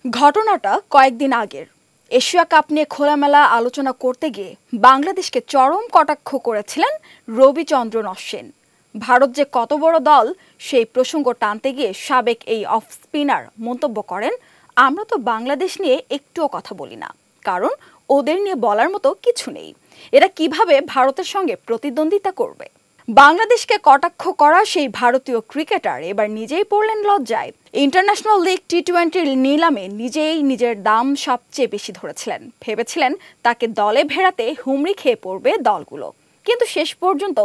ঘটনাটা কয়েকদিন আগের। এশিয়া কাপ নিয়ে খোলামেলা আলোচনা করতে গিয়ে বাংলাদেশকে চরম কটাক্ষ করেছিলেন রবিচন্দ্রন অশ্বিন। ভারত যে কত বড় দল সেই প্রসঙ্গ টানতে গিয়ে সাবেক এই অফ স্পিনার মন্তব্য করেন, আমরা তো বাংলাদেশ নিয়ে একটুও কথা বলি না, কারণ ওদের নিয়ে বলার মতো কিছু নেই। এরা কিভাবে ভারতের সঙ্গে প্রতিদ্বন্দ্বিতা করবে? বাংলাদেশকে কটাক্ষ করা সেই ভারতীয় ক্রিকেটার এবার নিজেই পড়লেন লজ্জায়। ইন্টারন্যাশনাল লিগ টি-20 নিলামে নিজেই নিজের দাম সবচেয়ে বেশি ধরেছিলেন। ভেবেছিলেন তাকে দলে ভেড়াতে হুমড়ি খেয়ে পড়বে দলগুলো, কিন্তু শেষ পর্যন্ত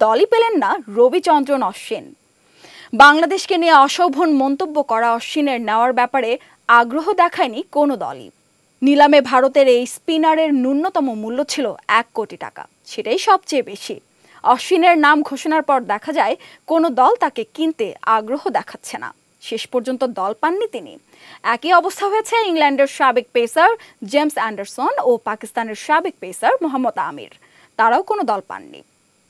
দলই পেলেন না রবিচন্দ্রন অশ্বিন। বাংলাদেশকে নিয়ে অশোভন মন্তব্য করা অশ্বিনের নেওয়ার ব্যাপারে আগ্রহ দেখায়নি কোনো দলই। নিলামে ভারতের এই স্পিনারের ন্যূনতম মূল্য ছিল 1 কোটি টাকা, সেটাই সবচেয়ে বেশি। অশ্বিনের নাম ঘোষণার পর দেখা যায় কোনো দল তাকে কিনতে আগ্রহ দেখাচ্ছে না। শেষ পর্যন্ত দল পাননি তিনি। একই অবস্থা হয়েছে ইংল্যান্ডের সাবেক পেসার জেমস অ্যান্ডারসন ও পাকিস্তানের সাবেক পেসার মোহাম্মদ আমির। তারাও কোনো দল পাননি।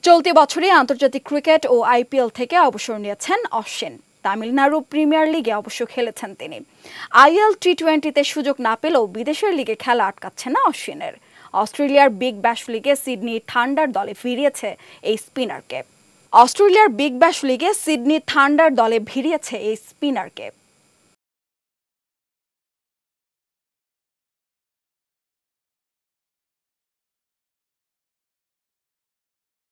চলতি বছরই আন্তর্জাতিক ক্রিকেট ও আইপিএল থেকে অবসর নিয়েছেন অশ্বিন। তামিলনাড়ু প্রিমিয়ার লিগে অবশ্য খেলেছেন তিনি। আইএল টি-20তে সুযোগ না পেলেও বিদেশের লিগে খেলা আটকাচ্ছে না অশ্বিনের। অস্ট্রেলিয়ার বিগ ব্যাশ লিগে সিডনি থান্ডার দলে ভিড়িয়েছে এই স্পিনারকে।